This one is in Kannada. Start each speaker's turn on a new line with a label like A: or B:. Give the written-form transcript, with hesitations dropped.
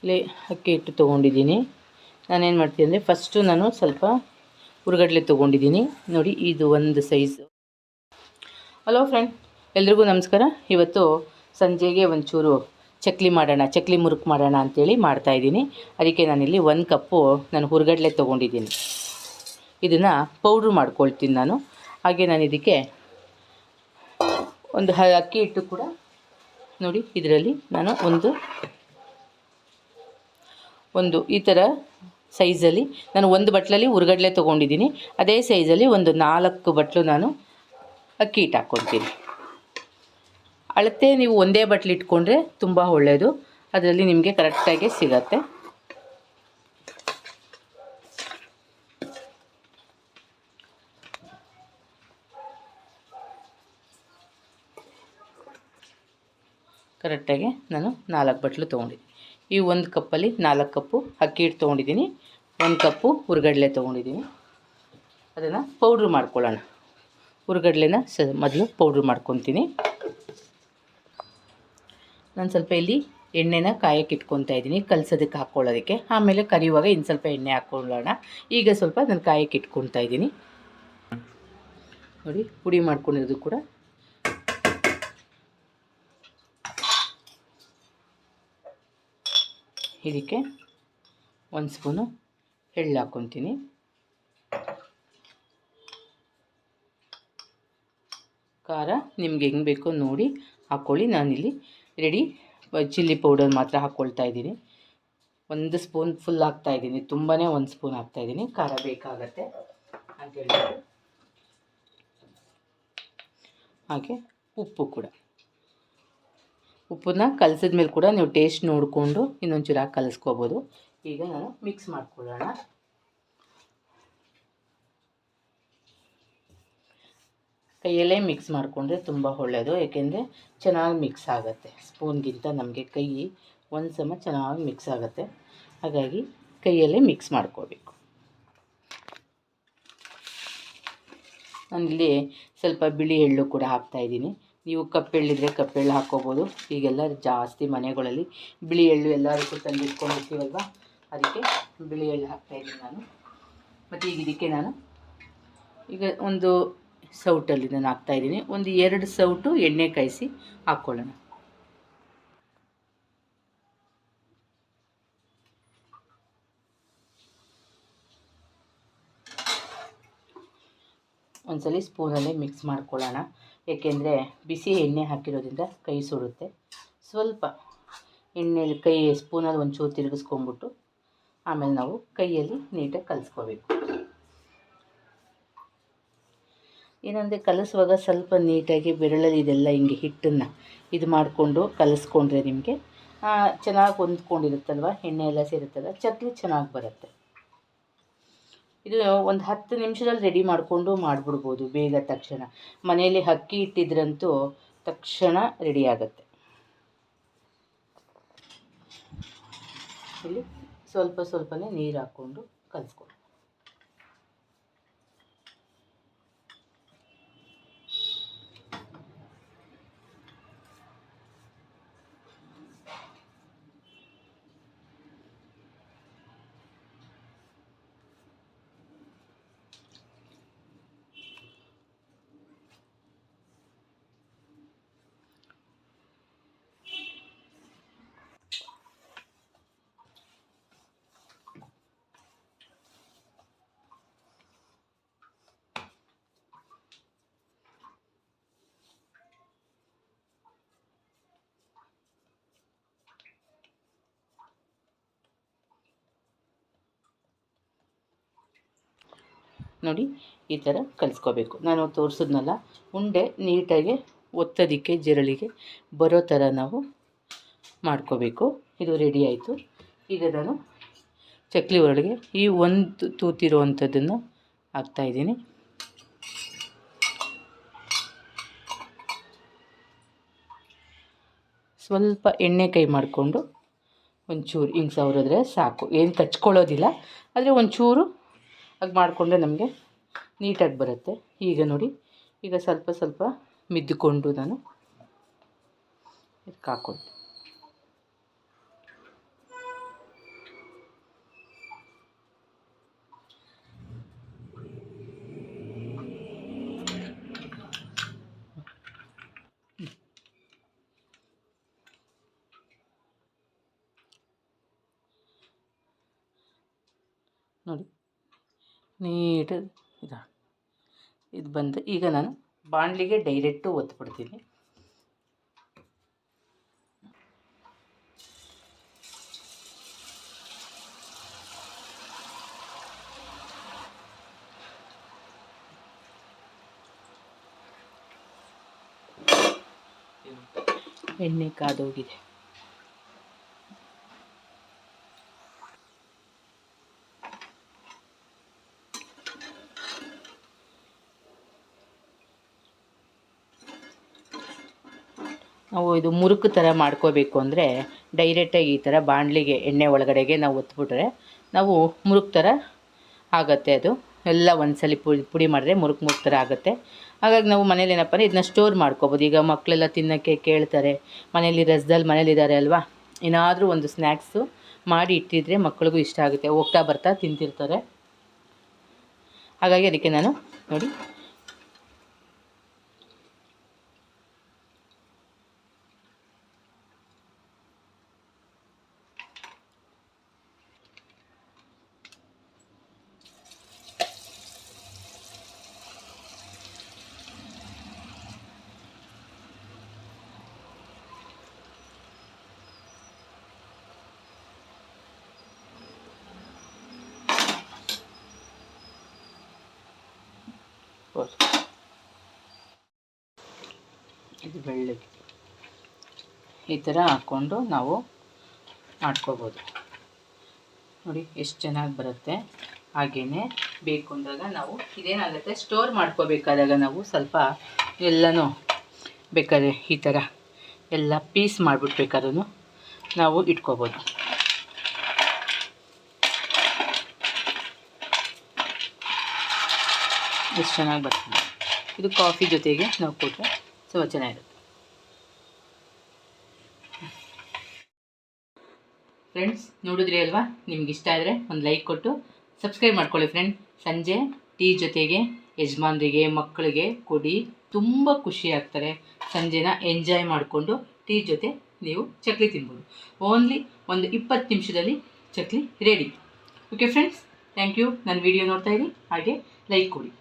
A: ಇಲ್ಲಿ ಅಕ್ಕಿ ಹಿಟ್ಟು ತೊಗೊಂಡಿದ್ದೀನಿ. ನಾನೇನು ಮಾಡ್ತೀನಿ ಅಂದರೆ ಫಸ್ಟು ನಾನು ಸ್ವಲ್ಪ ಹುರ್ಗಡ್ಲೆ ತೊಗೊಂಡಿದ್ದೀನಿ ನೋಡಿ, ಇದು ಒಂದು ಸೈಜು. ಹಲೋ ಫ್ರೆಂಡ್, ಎಲ್ರಿಗೂ ನಮಸ್ಕಾರ. ಇವತ್ತು ಸಂಜೆಗೆ ಒಂಚೂರು ಚಕ್ಲಿ ಮುರುಕು ಮಾಡೋಣ ಅಂಥೇಳಿ ಮಾಡ್ತಾಯಿದ್ದೀನಿ. ಅದಕ್ಕೆ ನಾನಿಲ್ಲಿ 1 ಕಪ್ಪು ನಾನು ಹುರ್ಗಡ್ಲೆ ತೊಗೊಂಡಿದ್ದೀನಿ. ಇದನ್ನು ಪೌಡ್ರ್ ಮಾಡ್ಕೊಳ್ತೀನಿ ನಾನು. ಹಾಗೆ ನಾನು ಇದಕ್ಕೆ ಒಂದು ಅಕ್ಕಿ ಹಿಟ್ಟು ಕೂಡ ನೋಡಿ, ಇದರಲ್ಲಿ ನಾನು ಒಂದು ಈ ಥರ ಸೈಜಲ್ಲಿ ನಾನು 1 ಬಟ್ಲಲ್ಲಿ ಹುರ್ಗಡ್ಲೆ ತೊಗೊಂಡಿದ್ದೀನಿ. ಅದೇ ಸೈಜಲ್ಲಿ ಒಂದು 4 ಬಟ್ಲು ನಾನು ಅಕ್ಕಿ ಹಿಟ್ಟು ಹಾಕ್ಕೊಳ್ತೀನಿ. ಅಳತೆ ನೀವು ಒಂದೇ ಬಟ್ಲು ಇಟ್ಕೊಂಡ್ರೆ ತುಂಬ ಒಳ್ಳೆಯದು, ಅದರಲ್ಲಿ ನಿಮಗೆ ಕರೆಕ್ಟಾಗಿ ಸಿಗತ್ತೆ. ಕರೆಕ್ಟಾಗಿ ನಾನು 4 ಬಟ್ಲು ತೊಗೊಂಡಿದ್ದೀನಿ. ಈ 1 ಕಪ್ಪಲ್ಲಿ 4 ಕಪ್ಪು ಅಕ್ಕಿ ಹಿಟ್ಟು ತೊಗೊಂಡಿದ್ದೀನಿ, 1 ಕಪ್ಪು ಹುರ್ಗಡ್ಲೆ ತೊಗೊಂಡಿದ್ದೀನಿ. ಅದನ್ನು ಪೌಡ್ರ್ ಮಾಡ್ಕೊಳ್ಳೋಣ. ಹುರ್ಗಡ್ಲೆನ ಮೊದಲು ಪೌಡ್ರ್ ಮಾಡ್ಕೊತೀನಿ. ನಾನು ಸ್ವಲ್ಪ ಇಲ್ಲಿ ಎಣ್ಣೆನ ಕಾಯಕ್ಕೆ ಇಟ್ಕೊತಾ ಇದ್ದೀನಿ, ಕಲಸೋದಕ್ಕೆ ಹಾಕ್ಕೊಳ್ಳೋದಕ್ಕೆ. ಆಮೇಲೆ ಕರಿಯುವಾಗ ಇನ್ನು ಸ್ವಲ್ಪ ಎಣ್ಣೆ ಹಾಕ್ಕೊಳ್ಳೋಣ. ಈಗ ಸ್ವಲ್ಪ ನಾನು ಕಾಯಕ್ಕೆ ಇಟ್ಕೊತಾ ಇದ್ದೀನಿ. ನೋಡಿ, ಪುಡಿ ಮಾಡ್ಕೊಂಡಿರೋದು ಕೂಡ ಇದಕ್ಕೆ 1 ಸ್ಪೂನು ಎಳ್ಳು ಹಾಕ್ಕೊತೀನಿ. ಖಾರ ನಿಮ್ಗೆ ಹೆಂಗೆ ಬೇಕೋ ನೋಡಿ ಹಾಕ್ಕೊಳ್ಳಿ. ನಾನಿಲ್ಲಿ ರೆಡಿ ಚಿಲ್ಲಿ ಪೌಡರ್ ಮಾತ್ರ ಹಾಕ್ಕೊಳ್ತಾ ಇದ್ದೀನಿ. 1 ಸ್ಪೂನ್ ಫುಲ್ ಹಾಕ್ತಾಯಿದ್ದೀನಿ, ತುಂಬಾ 1 ಸ್ಪೂನ್ ಹಾಕ್ತಾಯಿದ್ದೀನಿ, ಖಾರ ಬೇಕಾಗತ್ತೆ ಅಂತೇಳಿ. ಹಾಗೆ ಉಪ್ಪನ್ನ ಕಲಸಿದ ಮೇಲೆ ಕೂಡ ನೀವು ಟೇಸ್ಟ್ ನೋಡಿಕೊಂಡು ಇನ್ನೊಂಚೂರು ಹಾಕಿ ಕಲಿಸ್ಕೋಬೋದು. ಈಗ ನಾನು ಮಿಕ್ಸ್ ಮಾಡ್ಕೊಳ್ಳೋಣ. ಕೈಯಲ್ಲೇ ಮಿಕ್ಸ್ ಮಾಡಿಕೊಂಡ್ರೆ ತುಂಬ ಒಳ್ಳೆಯದು, ಏಕೆಂದರೆ ಚೆನ್ನಾಗಿ ಮಿಕ್ಸ್ ಆಗುತ್ತೆ. ಸ್ಪೂನ್ಗಿಂತ ನಮಗೆ ಕೈ ಒಂದು ಸಮ ಚೆನ್ನಾಗಿ ಮಿಕ್ಸ್ ಆಗುತ್ತೆ. ಹಾಗಾಗಿ ಕೈಯಲ್ಲೇ ಮಿಕ್ಸ್ ಮಾಡ್ಕೋಬೇಕು. ನಾನಿಲ್ಲಿ ಸ್ವಲ್ಪ ಬಿಳಿ ಎಳ್ಳು ಕೂಡ ಹಾಕ್ತಾಯಿದ್ದೀನಿ. ನೀವು ಕಪ್ಪೆಳ್ಳಿದ್ರೆ ಕಪ್ಪೆಳ್ಳು ಹಾಕ್ಕೋಬೋದು. ಈಗೆಲ್ಲ ಜಾಸ್ತಿ ಮನೆಗಳಲ್ಲಿ ಬಿಳಿ ಎಳ್ಳು ಎಲ್ಲದಕ್ಕೂ ತಂದಿಟ್ಕೊಂಡಿರ್ತೀವಲ್ವ, ಅದಕ್ಕೆ ಬಿಳಿ ಎಳ್ಳು ಹಾಕ್ತಾಯಿದ್ದೀನಿ ನಾನು. ಮತ್ತು ಈಗ ಇದಕ್ಕೆ ನಾನು ಒಂದು ಸೌಟಲ್ಲಿ ನಾನು ಹಾಕ್ತಾಯಿದ್ದೀನಿ. ಒಂದು 2 ಸೌಟು ಎಣ್ಣೆ ಕಾಯಿಸಿ ಹಾಕ್ಕೊಳ್ಳೋಣ. ಒಂದ್ಸಲಿ ಸ್ಪೂನಲ್ಲೇ ಮಿಕ್ಸ್ ಮಾಡ್ಕೊಳ್ಳೋಣ, ಏಕೆಂದರೆ ಬಿಸಿ ಎಣ್ಣೆ ಹಾಕಿರೋದ್ರಿಂದ ಕೈ ಸುಡುತ್ತೆ. ಸ್ವಲ್ಪ ಎಣ್ಣೆಯಲ್ಲಿ ಕೈ ಸ್ಪೂನಲ್ಲಿ ಒಂಚೂರು ತಿರುಗಿಸ್ಕೊಂಬಿಟ್ಟು ಆಮೇಲೆ ನಾವು ಕೈಯಲ್ಲಿ ನೀಟಾಗಿ ಕಲಿಸ್ಕೋಬೇಕು. ಏನಂದರೆ ಕಲಿಸುವಾಗ ಸ್ವಲ್ಪ ನೀಟಾಗಿ ಬೆರಳಲ್ಲಿ ಇದೆಲ್ಲ ಹಿಂಗೆ ಹಿಟ್ಟನ್ನು ಇದು ಮಾಡಿಕೊಂಡು ಕಲಿಸ್ಕೊಂಡ್ರೆ ನಿಮಗೆ ಚೆನ್ನಾಗಿ ಹೊಂದ್ಕೊಂಡಿರುತ್ತಲ್ವ, ಎಣ್ಣೆ ಎಲ್ಲ ಸೇರುತ್ತಲ್ಲ, ಚಕ್ಲಿ ಚೆನ್ನಾಗಿ ಬರುತ್ತೆ. ಇದು ಒಂದು 10 ನಿಮಿಷದಲ್ಲಿ ರೆಡಿ ಮಾಡಿಕೊಂಡು ಮಾಡಿಬಿಡ್ಬೋದು ಬೇಗ. ತಕ್ಷಣ ಮನೆಯಲ್ಲಿ ಅಕ್ಕಿ ಇಟ್ಟಿದ್ರಂತೂ ತಕ್ಷಣ ರೆಡಿ ಆಗುತ್ತೆ. ಇಲ್ಲಿ ಸ್ವಲ್ಪನೇ ನೀರು ಹಾಕ್ಕೊಂಡು ಕಲಿಸ್ಕೊಳ್ಳಿ. ನೋಡಿ, ಈ ಥರ ಕಲಿಸ್ಕೋಬೇಕು. ನಾನು ತೋರಿಸಿದ್ನಲ್ಲ, ಉಂಡೆ ನೀಟಾಗಿ ಒತ್ತೋದಕ್ಕೆ ಜರಳಿಗೆ ಬರೋ ಥರ ನಾವು ಮಾಡ್ಕೋಬೇಕು. ಇದು ರೆಡಿ ಆಯಿತು. ಈಗ ನಾನು ಚಕ್ಲಿ ಒಳಗೆ ಈ ಒಂದು ತೂತಿರುವಂಥದ್ದನ್ನು ಹಾಕ್ತಾಯಿದ್ದೀನಿ. ಸ್ವಲ್ಪ ಎಣ್ಣೆ ಕೈ ಮಾಡಿಕೊಂಡು ಒಂಚೂರು ಹಿಂಗೆ ಸವರಿದ್ರೆ ಸಾಕು, ಏನು ಕಚ್ಕೊಳ್ಳೋದಿಲ್ಲ. ಆದರೆ ಒಂಚೂರು ಹಾಗೆ ಮಾಡಿಕೊಂಡ್ರೆ ನಮಗೆ ನೀಟಾಗಿ ಬರುತ್ತೆ. ಈಗ ನೋಡಿ, ಈಗ ಸ್ವಲ್ಪ ಮಿದ್ದುಕೊಂಡು ನಾನು ಇದಕ್ಕೆ ಹಾಕ್ಕೊಳ್ತೀನಿ. ನೀಟಾಗಿ ಇದು ಬಂದು ಈಗ ನಾನು ಬಾಣಲಿಗೆ ಡೈರೆಕ್ಟು ಒತ್ಬಿಡ್ತೀನಿ. ಎಣ್ಣೆ ಕಾದೋಗಿದೆ. ನಾವು ಇದು ಮುರುಕು ಥರ ಮಾಡ್ಕೋಬೇಕು ಅಂದರೆ ಡೈರೆಕ್ಟಾಗಿ ಈ ಥರ ಬಾಣಲಿಗೆ ಎಣ್ಣೆ ಒಳಗಡೆಗೆ ನಾವು ಒತ್ಬಿಟ್ರೆ ನಾವು ಮುರುಕು ಥರ ಆಗುತ್ತೆ. ಅದು ಎಲ್ಲ ಒಂದ್ಸಲಿ ಪುಡಿ ಮಾಡಿದ್ರೆ ಮುರುಕು ಥರ ಆಗುತ್ತೆ. ಹಾಗಾಗಿ ನಾವು ಮನೇಲಿ ಏನಪ್ಪ ಅಂದರೆ ಇದನ್ನ ಸ್ಟೋರ್ ಮಾಡ್ಕೋಬೋದು. ಈಗ ಮಕ್ಕಳೆಲ್ಲ ತಿನ್ನೋಕ್ಕೆ ಕೇಳ್ತಾರೆ, ಮನೇಲಿ ರಸದಲ್ಲಿ ಮನೇಲಿದ್ದಾರೆ ಅಲ್ವಾ, ಏನಾದರೂ ಒಂದು ಸ್ನ್ಯಾಕ್ಸು ಮಾಡಿ ಇಟ್ಟಿದ್ರೆ ಮಕ್ಕಳಿಗೂ ಇಷ್ಟ ಆಗುತ್ತೆ, ಹೋಗ್ತಾ ಬರ್ತಾ ತಿಂತಿರ್ತಾರೆ. ಹಾಗಾಗಿ ಅದಕ್ಕೆ ನಾನು ನೋಡಿ ಇದು ಬೆಳ್ಳಗೆ ಈ ಥರ ಹಾಕ್ಕೊಂಡು ನಾವು ಮಾಡ್ಕೋಬೋದು. ನೋಡಿ ಎಷ್ಟು ಚೆನ್ನಾಗಿ ಬರುತ್ತೆ. ಹಾಗೆಯೇ ಬೇಕು ಅಂದಾಗ ನಾವು ಇದೇನಾಗುತ್ತೆ, ಸ್ಟೋರ್ ಮಾಡ್ಕೋಬೇಕಾದಾಗ ನಾವು ಸ್ವಲ್ಪ ಎಲ್ಲನೂ ಬೇಕಾದ್ರೆ ಈ ಥರ ಎಲ್ಲ ಪೀಸ್ ಮಾಡಿಬಿಟ್ಬೇಕಾದ್ರೂ ನಾವು ಇಟ್ಕೋಬೋದು. ಎಷ್ಟು ಚೆನ್ನಾಗಿ ಬರ್ತದೆ. ಇದು ಕಾಫಿ ಜೊತೆಗೆ ನಾವು ಕೊಟ್ಟರೆ ತುಂಬ ಚೆನ್ನಾಗಿರುತ್ತೆ. ಫ್ರೆಂಡ್ಸ್ ನೋಡಿದ್ರಿ ಅಲ್ವಾ, ನಿಮ್ಗೆ ಇಷ್ಟ ಆದರೆ ಒಂದು ಲೈಕ್ ಕೊಟ್ಟು ಸಬ್ಸ್ಕ್ರೈಬ್ ಮಾಡ್ಕೊಳ್ಳಿ ಫ್ರೆಂಡ್. ಸಂಜೆ ಟೀ ಜೊತೆಗೆ ಯಜಮಾನರಿಗೆ ಮಕ್ಕಳಿಗೆ ಕೊಡಿ, ತುಂಬ ಖುಷಿ ಆಗ್ತಾರೆ. ಸಂಜೆನ ಎಂಜಾಯ್ ಮಾಡಿಕೊಂಡು ಟೀ ಜೊತೆ ನೀವು ಚಕ್ಲಿ ತಿನ್ಬೋದು. ಓನ್ಲಿ ಒಂದು 20 ನಿಮಿಷದಲ್ಲಿ chakli ready. Okay friends, thank you. ನನ್ನ ವಿಡಿಯೋ ನೋಡ್ತಾಯಿರಿ, ಹಾಗೆ ಲೈಕ್ ಕೊಡಿ.